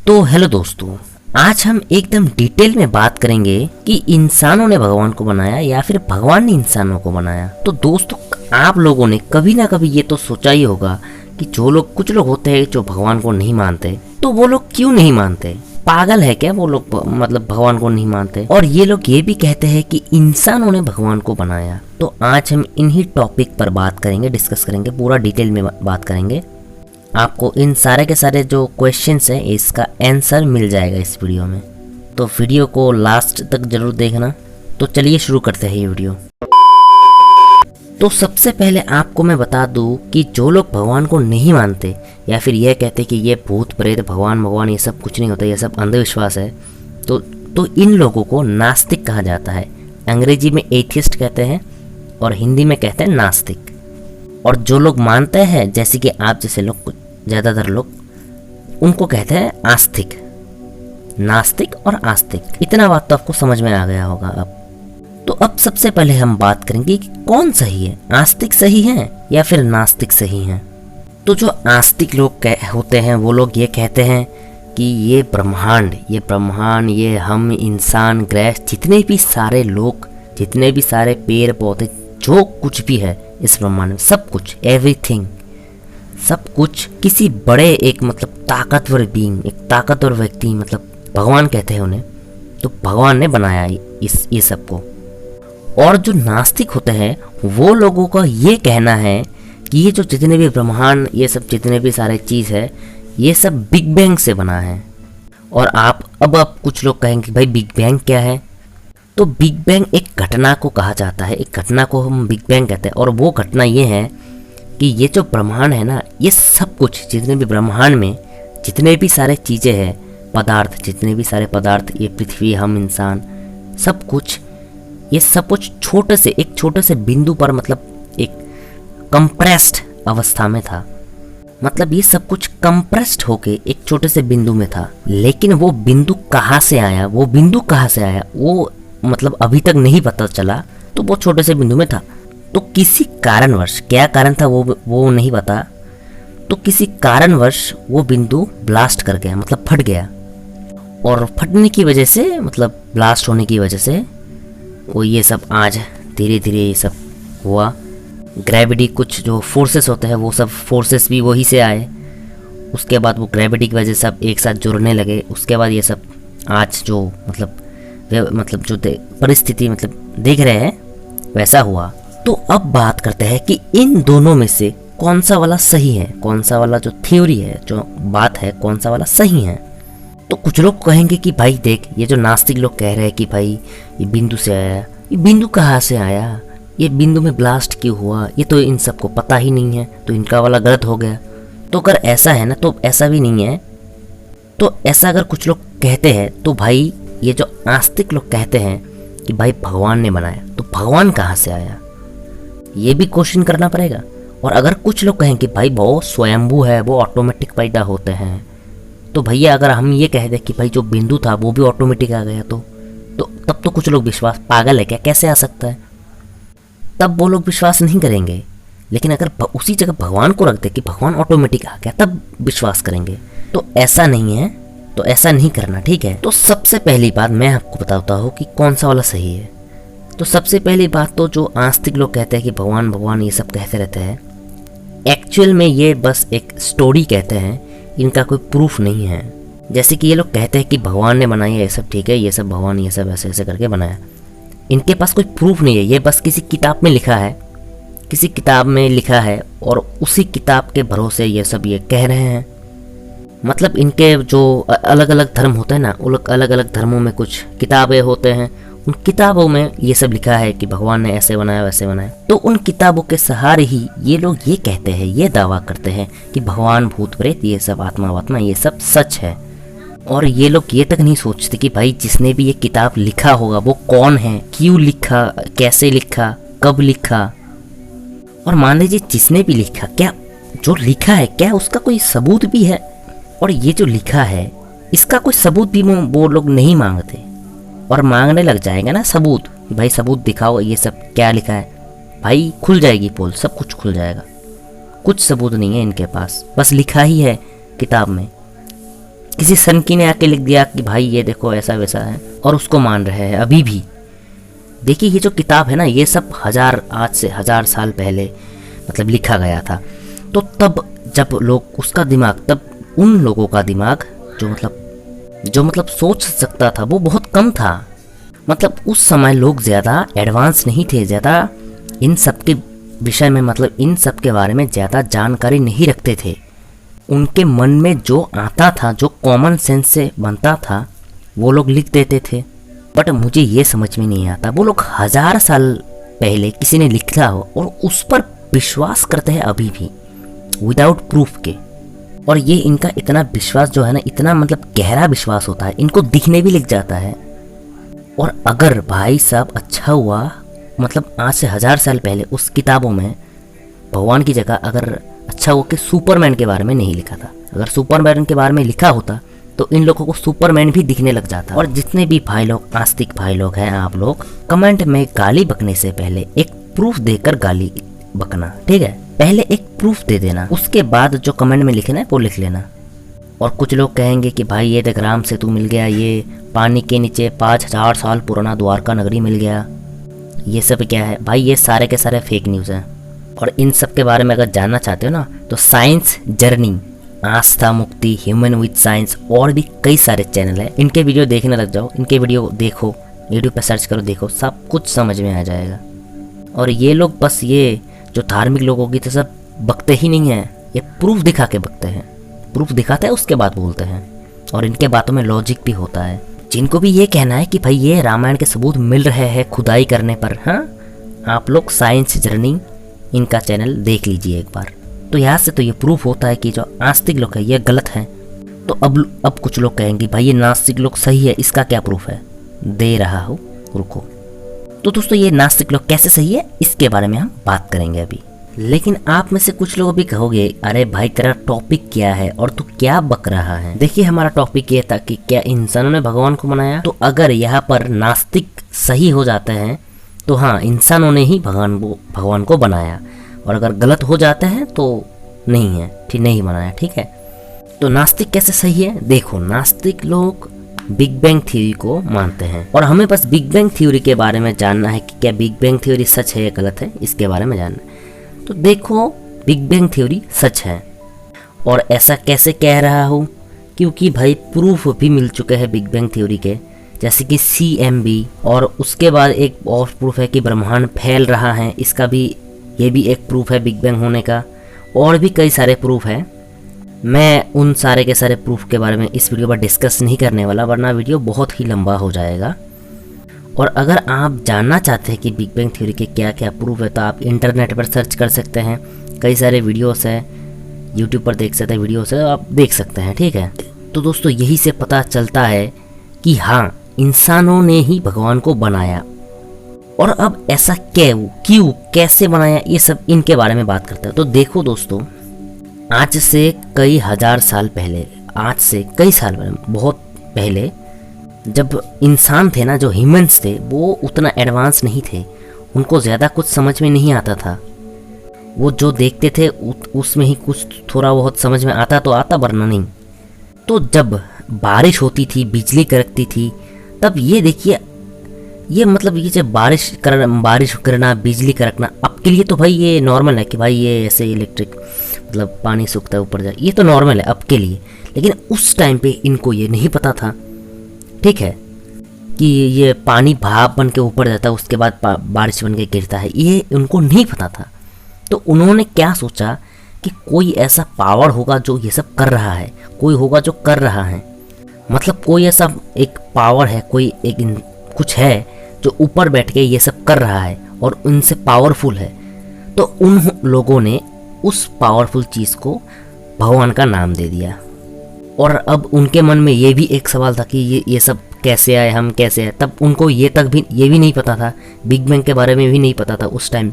तो हेलो दोस्तों, आज हम एकदम डिटेल में बात करेंगे कि इंसानों ने भगवान को बनाया या फिर भगवान ने इंसानों को बनाया। तो दोस्तों, आप लोगों ने कभी ना कभी ये तो सोचा ही होगा कि कुछ लोग होते हैं जो भगवान को नहीं मानते, तो वो लोग क्यों नहीं मानते? पागल है क्या वो लोग? मतलब भगवान को नहीं मानते। और ये लोग ये भी कहते हैं कि इंसानों ने भगवान को बनाया। तो आज हम इन्हीं टॉपिक पर बात करेंगे, डिस्कस करेंगे, पूरा डिटेल में बात करेंगे। आपको इन सारे के सारे जो क्वेश्चंस हैं इसका आंसर मिल जाएगा इस वीडियो में, तो वीडियो को लास्ट तक जरूर देखना। तो चलिए शुरू करते हैं ये वीडियो। तो सबसे पहले आपको मैं बता दूं कि जो लोग भगवान को नहीं मानते या फिर ये कहते कि ये भूत प्रेत भगवान ये सब कुछ नहीं होता, ये सब अंधविश्वास है, तो इन लोगों को नास्तिक कहा जाता है। अंग्रेजी में एथियस्ट कहते हैं और हिंदी में कहते हैं नास्तिक। और जो लोग मानते हैं, जैसे कि आप जैसे लोग, ज़्यादातर लोग, उनको कहते हैं आस्तिक। नास्तिक और आस्तिक, इतना बात तो आपको समझ में आ गया होगा अब। तो अब सबसे पहले हम बात करेंगे कि कौन सही है, आस्तिक सही है या फिर नास्तिक सही है। तो जो आस्तिक लोग होते हैं वो लोग ये कहते हैं कि ये ब्रह्मांड, ये हम इंसान, ग्रह, जितने भी सारे लोग, जितने भी सारे पेड़ पौधे, जो कुछ भी है इस ब्रह्मांड में, सब कुछ, एवरीथिंग, सब कुछ किसी बड़े एक मतलब ताकतवर बीइंग, एक ताकतवर व्यक्ति, मतलब भगवान कहते हैं उन्हें, तो भगवान ने बनाया ये सब को। और जो नास्तिक होते हैं वो लोगों का ये कहना है कि ये जो जितने भी ब्रह्मांड, ये सब जितने भी सारे चीज़ है, ये सब बिग बैंग से बना है। और अब कुछ लोग कहेंगे भाई बिग बैंग क्या है? तो बिग बैंग एक घटना को कहा जाता है, एक घटना को हम बिग बैंग कहते हैं। और वो घटना ये है कि ये जो ब्रह्मांड है ना, ये सब कुछ, जितने भी ब्रह्मांड में जितने भी सारे चीज़ें हैं, पदार्थ, जितने भी सारे पदार्थ, ये पृथ्वी, हम इंसान, सब कुछ, ये सब कुछ एक छोटे से बिंदु पर, मतलब एक कंप्रेस्ड अवस्था में था। मतलब ये सब कुछ कंप्रेस्ड होके एक छोटे से बिंदु में था। लेकिन वो बिंदु कहाँ से आया, वो मतलब अभी तक नहीं पता चला। तो वो छोटे से बिंदु में था, तो किसी कारणवश, क्या कारण था वो नहीं पता, तो किसी कारणवश वो बिंदु ब्लास्ट कर गया, मतलब फट गया। और फटने की वजह से, मतलब ब्लास्ट होने की वजह से वो ये सब आज धीरे धीरे ये सब हुआ। ग्रेविटी, कुछ जो फोर्सेस होते हैं वो सब फोर्सेस भी वही से आए। उसके बाद वो ग्रेविटी की वजह से सब एक साथ जुड़ने लगे। उसके बाद ये सब आज जो मतलब जो परिस्थिति मतलब देख रहे हैं वैसा हुआ। तो अब बात करते हैं कि इन दोनों में से कौन सा वाला सही है, कौन सा वाला जो थ्योरी है, जो बात है, कौन सा वाला सही है। तो कुछ लोग कहेंगे कि भाई देख, ये जो नास्तिक लोग कह रहे हैं कि भाई ये बिंदु से आया, ये बिंदु कहाँ से आया, ये बिंदु में ब्लास्ट क्यों हुआ, ये तो इन सबको पता ही नहीं है, तो इनका वाला गलत हो गया। तो अगर ऐसा है ना, तो ऐसा भी नहीं है। तो ऐसा अगर कुछ लोग कहते हैं, तो भाई ये जो आस्तिक लोग कहते हैं कि भाई भगवान ने बनाया, तो भगवान कहाँ से आया, ये भी क्वेश्चन करना पड़ेगा। और अगर कुछ लोग कहें कि भाई वो स्वयंभू है, वो ऑटोमेटिक पैदा होते हैं, तो भैया अगर हम ये कह दें कि भाई जो बिंदु था वो भी ऑटोमेटिक आ गया, तो तब तो कुछ लोग विश्वास, पागल है क्या, कैसे आ सकता है, तब वो लोग विश्वास नहीं करेंगे। लेकिन अगर उसी जगह भगवान को रख दे कि भगवान ऑटोमेटिक आ गया, तब विश्वास करेंगे। तो ऐसा नहीं है, तो ऐसा नहीं करना, ठीक है। तो सबसे पहली बात मैं आपको बताता हूँ कि कौन सा वाला सही है। तो सबसे पहली बात, तो जो आस्तिक लोग कहते हैं कि भगवान ये सब कहते रहते हैं, एक्चुअल में ये बस एक स्टोरी कहते हैं, इनका कोई प्रूफ नहीं है। जैसे कि ये लोग कहते हैं कि भगवान ने बनाया ये सब, ठीक है, ये सब भगवान ये सब ऐसे ऐसे करके बनाया, इनके पास कोई प्रूफ नहीं है। ये बस किसी किताब में लिखा है, और उसी किताब के भरोसे ये सब ये कह रहे हैं। मतलब इनके जो अलग अलग धर्म होते हैं ना, अलग अलग धर्मों में कुछ किताबें होते हैं, उन किताबों में ये सब लिखा है कि भगवान ने ऐसे बनाया वैसे बनाया। तो उन किताबों के सहारे ही ये लोग ये कहते हैं, ये दावा करते हैं कि भगवान, भूत प्रेत, ये सब आत्मा ये सब सच है। और ये लोग ये तक नहीं सोचते कि भाई जिसने भी ये किताब लिखा होगा वो कौन है, क्यों लिखा, कैसे लिखा, कब लिखा। और मान लीजिए जिसने भी लिखा, क्या जो लिखा है क्या उसका कोई सबूत भी है? और ये जो लिखा है इसका कोई सबूत भी वो लोग नहीं मांगते, और मांगने लग जाएगा ना सबूत, भाई सबूत दिखाओ, ये सब क्या लिखा है, भाई खुल जाएगी पोल, सब कुछ खुल जाएगा। कुछ सबूत नहीं है इनके पास, बस लिखा ही है किताब में। किसी सनकी ने आके लिख दिया कि भाई ये देखो ऐसा वैसा है, और उसको मान रहे हैं अभी भी। देखिए ये जो किताब है ना, ये सब आज से 1000 साल पहले मतलब लिखा गया था। तो तब जब लोग उसका दिमाग, तब उन लोगों का दिमाग जो मतलब सोच सकता था वो बहुत कम था। मतलब उस समय लोग ज़्यादा एडवांस नहीं थे, ज़्यादा इन सब के विषय में, मतलब इन सब के बारे में ज़्यादा जानकारी नहीं रखते थे। उनके मन में जो आता था, जो कॉमन सेंस से बनता था, वो लोग लिख देते थे। बट मुझे ये समझ में नहीं आता, वो लोग 1000 साल पहले किसी ने लिखा हो और उस पर विश्वास करते हैं अभी भी विदाउट प्रूफ के। और ये इनका इतना विश्वास जो है ना, इतना मतलब गहरा विश्वास होता है, इनको दिखने भी लग जाता है। और अगर भाई साहब अच्छा हुआ, मतलब आज से 1000 साल पहले उस किताबों में भगवान की जगह अगर अच्छा हुआ कि सुपरमैन के बारे में नहीं लिखा था। अगर सुपरमैन के बारे में लिखा होता तो इन लोगों को सुपरमैन भी दिखने लग जाता। और जितने भी भाई लोग, आस्तिक भाई लोग हैं, आप लोग कमेंट में गाली बकने से पहले एक प्रूफ देकर गाली बकना, ठीक है? पहले एक प्रूफ दे देना, उसके बाद जो कमेंट में लिखना है वो लिख लेना। और कुछ लोग कहेंगे कि भाई ये देख राम सेतु मिल गया, ये पानी के नीचे 5000 साल पुराना द्वारका नगरी मिल गया, ये सब क्या है? भाई ये सारे के सारे फेक न्यूज़ हैं। और इन सब के बारे में अगर जानना चाहते हो ना, तो साइंस जर्नी, आस्था मुक्ति, ह्यूमन विद साइंस और भी कई सारे चैनल हैं, इनके वीडियो देखने लग जाओ। इनके वीडियो देखो, यूट्यूब पे सर्च करो, देखो, सब कुछ समझ में आ जाएगा। और ये लोग बस ये जो धार्मिक लोगों की तो सब बकते ही नहीं हैं, ये प्रूफ दिखा के बकते हैं। प्रूफ दिखाते हैं उसके बाद बोलते हैं, और इनके बातों में लॉजिक भी होता है। जिनको भी ये कहना है कि भाई ये रामायण के सबूत मिल रहे हैं खुदाई करने पर, हाँ, आप लोग साइंस जर्नी इनका चैनल देख लीजिए एक बार। तो यहाँ से तो ये प्रूफ होता है कि जो आस्तिक लोग हैं ये गलत हैं। तो अब कुछ लोग कहेंगे भाई ये नास्तिक लोग सही है, इसका क्या प्रूफ है? दे रहा हूँ, रुको। तो दोस्तों ये नास्तिक लोग कैसे सही है, इसके बारे में हम बात करेंगे अभी। लेकिन आप में से कुछ लोग भी कहोगे, अरे भाई तेरा टॉपिक क्या है और तू क्या बक रहा है? देखिए हमारा टॉपिक ये था कि क्या इंसानों ने भगवान को बनाया। तो अगर यहाँ पर नास्तिक सही हो जाते हैं तो हाँ, इंसानों ने ही भगवान को बनाया, और अगर गलत हो जाते हैं तो नहीं है, ठीक नहीं बनाया, ठीक है? तो नास्तिक कैसे सही है? देखो, नास्तिक लोग बिग बैंग थ्योरी को मानते हैं, और हमें बस बिग बैंग थ्योरी के बारे में जानना है कि क्या बिग बैंग थ्योरी सच है या गलत है, इसके बारे में जानना है। तो देखो, बिग बैंग थ्योरी सच है। और ऐसा कैसे कह रहा हूँ? क्योंकि भाई प्रूफ भी मिल चुके हैं बिग बैंग थ्योरी के, जैसे कि CMB, और उसके बाद एक और प्रूफ है कि ब्रह्मांड फैल रहा है, इसका भी, ये भी एक प्रूफ है बिग बैंग होने का। और भी कई सारे प्रूफ हैं। मैं उन सारे के सारे प्रूफ के बारे में इस वीडियो पर डिस्कस नहीं करने वाला, वरना वीडियो बहुत ही लंबा हो जाएगा। और अगर आप जानना चाहते हैं कि बिग बैंग थ्योरी के क्या क्या प्रूफ है, तो आप इंटरनेट पर सर्च कर सकते हैं। कई सारे वीडियोस हैं, यूट्यूब पर देख सकते हैं, वीडियोस है, आप देख सकते हैं, ठीक है? तो दोस्तों यही से पता चलता है कि हाँ, इंसानों ने ही भगवान को बनाया। और अब ऐसा क्यों, कैसे बनाया, ये सब इनके बारे में बात करते हैं। तो देखो दोस्तों, आज से कई 1000 साल पहले, आज से कई साल पहले, बहुत पहले, जब इंसान थे ना, जो ह्यूमंस थे, वो उतना एडवांस नहीं थे, उनको ज़्यादा कुछ समझ में नहीं आता था। वो जो देखते थे उसमें ही कुछ थोड़ा बहुत समझ में आता तो आता, वरना नहीं। तो जब बारिश होती थी, बिजली कड़कती थी, तब ये देखिए, ये मतलब ये जब बारिश करना, बिजली कड़कना, अब के लिए तो भाई ये नॉर्मल है कि भाई ये ऐसे इलेक्ट्रिक मतलब पानी सूखता है ऊपर जाए, ये तो नॉर्मल है अब के लिए। लेकिन उस टाइम पे इनको ये नहीं पता था, ठीक है, कि ये पानी भाप बन के ऊपर जाता है, उसके बाद बारिश बन के गिरता है, ये उनको नहीं पता था। तो उन्होंने क्या सोचा कि कोई ऐसा पावर होगा जो ये सब कर रहा है, कोई होगा जो कर रहा है, मतलब कोई ऐसा एक पावर है, कोई एक कुछ है जो ऊपर बैठ के ये सब कर रहा है और उनसे पावरफुल है। तो उन लोगों ने उस पावरफुल चीज़ को भगवान का नाम दे दिया। और अब उनके मन में ये भी एक सवाल था कि ये सब कैसे आए, हम कैसे आए। तब उनको ये भी नहीं पता था, बिग बैंग के बारे में भी नहीं पता था उस टाइम।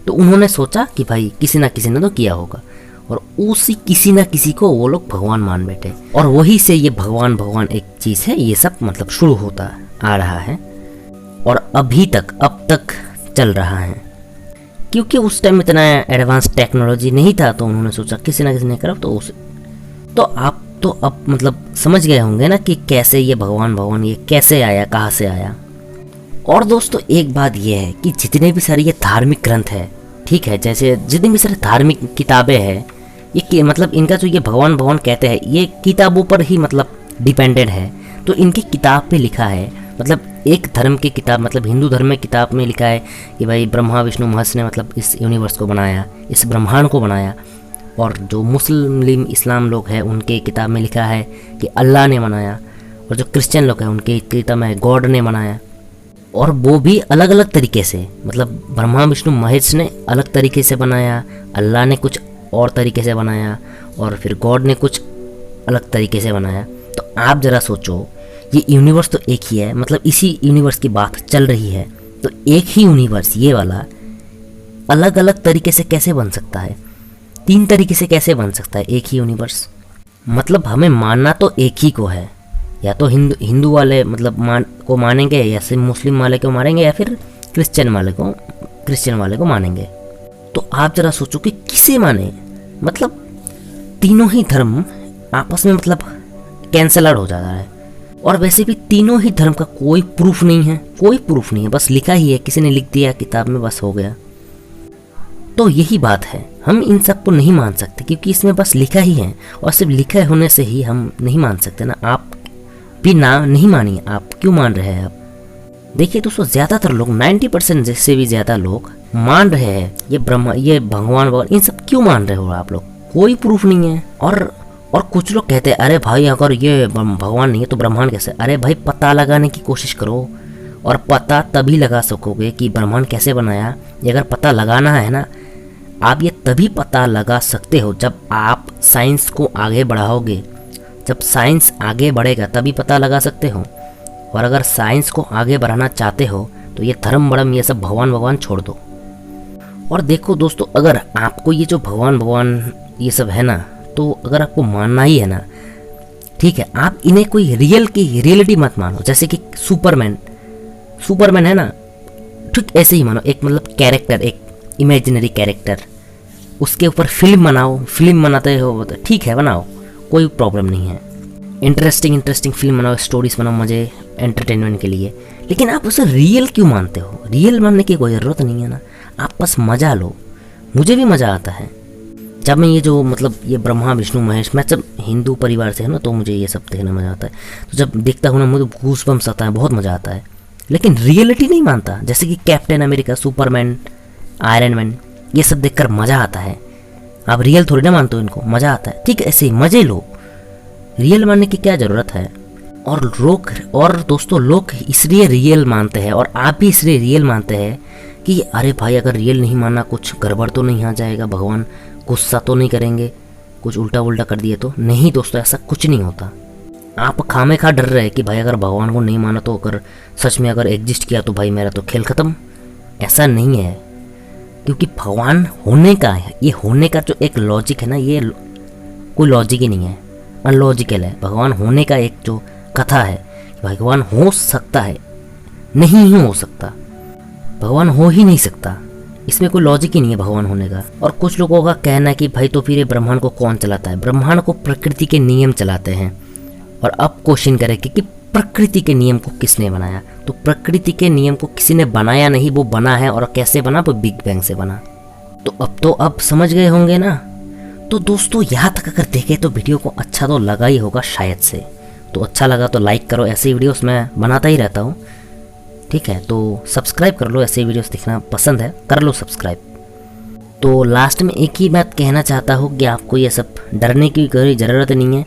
तो उन्होंने सोचा कि भाई किसी ना किसी ने तो किया होगा, और उसी किसी ना किसी को वो लोग भगवान मान बैठे, और वही से ये भगवान एक चीज़ है, ये सब मतलब शुरू होता आ रहा है, और अब तक चल रहा है। क्योंकि उस टाइम इतना एडवांस टेक्नोलॉजी नहीं था, तो उन्होंने सोचा किसी ना किसी ने करा तो आप तो अब मतलब समझ गए होंगे ना कि कैसे ये भगवान ये कैसे आया, कहाँ से आया। और दोस्तों एक बात ये है कि जितने भी सारे ये धार्मिक ग्रंथ है, ठीक है, जैसे जितनी भी सारी धार्मिक किताबें हैं, ये मतलब इनका जो ये भगवान कहते हैं ये किताबों पर ही मतलब डिपेंडेड है। तो इनकी किताब पे लिखा है, मतलब एक धर्म की किताब, मतलब हिंदू धर्म में किताब में लिखा है कि भाई ब्रह्मा विष्णु महेश ने मतलब इस यूनिवर्स को बनाया, इस ब्रह्मांड को बनाया। और जो मुस्लिम इस्लाम लोग हैं उनके किताब में लिखा है कि अल्लाह ने बनाया, और जो क्रिश्चियन लोग हैं उनके किताब में गॉड ने बनाया। और वो भी अलग अलग तरीके से, मतलब ब्रह्मा विष्णु महेश ने अलग तरीके से बनाया, अल्लाह ने कुछ और तरीके से बनाया, और फिर गॉड ने कुछ अलग तरीके से बनाया। तो आप ज़रा सोचो, ये यूनिवर्स तो एक ही है, मतलब इसी यूनिवर्स की बात चल रही है, तो एक ही यूनिवर्स ये वाला अलग अलग तरीके से कैसे बन सकता है, 3 तरीके से कैसे बन सकता है एक ही यूनिवर्स। मतलब हमें मानना तो एक ही को है, या तो हिंदू वाले मतलब को मानेंगे, या फिर मुस्लिम वाले को मानेंगे, या फिर क्रिश्चियन वाले को मानेंगे। तो आप ज़रा सोचो कि किसे माने, मतलब तीनों ही धर्म आपस में मतलब कैंसल आउट हो जाता है। और वैसे भी तीनों ही धर्म का कोई प्रूफ नहीं है, बस लिखा ही है, किसी ने लिख दिया किताब में, बस हो गया। तो यही बात है, हम इन सब को नहीं मान सकते क्योंकि इसमें बस लिखा ही है, और सिर्फ लिखा होने से ही हम नहीं मान सकते ना। आप भी ना नहीं मानिए, आप क्यों मान रहे हैं? आप देखिए दोस्तों, ज़्यादातर लोग 90% से भी ज़्यादा लोग मान रहे हैं ये भगवान इन सब क्यों मान रहे हो आप लोग? कोई प्रूफ नहीं है। और कुछ लोग कहते हैं अरे भाई अगर ये भगवान नहीं है तो ब्रह्मांड कैसे? अरे भाई पता लगाने की कोशिश करो, और पता तभी लगा सकोगे कि ब्रह्मांड कैसे बनाया। ये अगर पता लगाना है ना, आप ये तभी पता लगा सकते हो जब आप साइंस को आगे बढ़ाओगे। जब साइंस आगे बढ़ेगा तभी पता लगा सकते हो। और अगर साइंस को आगे बढ़ाना चाहते हो तो ये धर्म बड़म ये सब भगवान छोड़ दो। और देखो दोस्तों, अगर आपको ये जो भगवान ये सब है ना, तो अगर आपको मानना ही है ना, ठीक है, आप इन्हें कोई रियलिटी मत मानो। जैसे कि सुपरमैन है ना, ठीक ऐसे ही मानो, एक मतलब कैरेक्टर, एक इमेजिनरी कैरेक्टर, उसके ऊपर फिल्म बनाओ। फिल्म बनाते हो तो ठीक है, बनाओ, कोई प्रॉब्लम नहीं है। इंटरेस्टिंग फिल्म बनाओ, स्टोरीज बनाओ, मजे एंटरटेनमेंट के लिए। लेकिन आप उसे रियल क्यों मानते हो? रियल मानने की कोई ज़रूरत नहीं है ना, आप बस मज़ा लो। मुझे भी मज़ा आता है जब मैं ये जो मतलब ये ब्रह्मा विष्णु महेश, मैं जब हिंदू परिवार से है ना, तो मुझे ये सब देखना मज़ा आता है। तो जब देखता हूँ ना, मुझे गूज़बम्स आता है, बहुत मज़ा आता है। लेकिन रियलिटी नहीं मानता, जैसे कि captain America, Superman, iron man, ये सब देखकर मज़ा आता है। आप रियल थोड़ी ना मानते हो इनको, मज़ा आता है। ठीक है, ऐसे ही मज़े लो, रियल मानने की क्या ज़रूरत है? और दोस्तों, लोग इसलिए रियल मानते हैं, और आप भी इसलिए रियल मानते हैं कि अरे भाई अगर रियल नहीं मानना, कुछ गड़बड़ तो नहीं आ जाएगा, भगवान गुस्सा तो नहीं करेंगे, कुछ उल्टा कर दिए तो? नहीं दोस्तों, ऐसा कुछ नहीं होता। आप खामे खा डर रहे हैं कि भाई अगर भगवान को नहीं माना तो अगर सच में अगर एग्जिस्ट किया तो भाई मेरा तो खेल ख़त्म। ऐसा नहीं है, क्योंकि भगवान होने का है, ये होने का जो एक लॉजिक है ना, ये कोई लॉजिक ही नहीं है, अनलॉजिकल है। भगवान होने का एक जो कथा है, भगवान हो सकता है, नहीं ही हो सकता, भगवान हो ही नहीं सकता, इसमें कोई लॉजिक ही नहीं है भगवान होने का। और कुछ लोगों का कहना है कि भाई तो फिर ये ब्रह्मांड को कौन चलाता है? ब्रह्मांड को प्रकृति के नियम चलाते हैं। और अब क्वेश्चन करें कि प्रकृति के नियम को किसने बनाया? तो प्रकृति के नियम को किसी ने बनाया नहीं, वो बना है। और कैसे बना? वो बिग बैंग से बना। तो अब समझ गए होंगे ना। तो दोस्तों, यहाँ तक अगर देखें तो वीडियो को अच्छा तो लगा ही होगा शायद से। तो अच्छा लगा तो लाइक करो, ऐसे वीडियोस मैं बनाता ही रहता हूँ, ठीक है। तो सब्सक्राइब कर लो, ऐसे वीडियोस देखना पसंद है कर लो सब्सक्राइब। तो लास्ट में एक ही बात कहना चाहता हूँ कि आपको ये सब डरने की कोई ज़रूरत नहीं है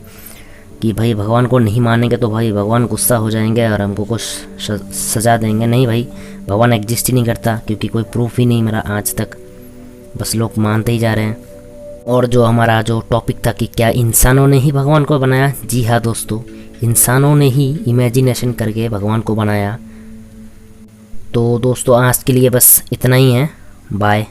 कि भाई भगवान को नहीं मानेंगे तो भाई भगवान गुस्सा हो जाएंगे और हमको कुछ सजा देंगे। नहीं भाई, भगवान एग्जिस्ट ही नहीं करता, क्योंकि कोई प्रूफ ही नहीं मेरा आज तक, बस लोग मानते ही जा रहे हैं। और जो हमारा जो टॉपिक था कि क्या इंसानों ने ही भगवान को बनाया? जी हाँ दोस्तों, इंसानों ने ही इमेजिनेशन करके भगवान को बनाया। तो दोस्तों, आज के लिए बस इतना ही है। बाय।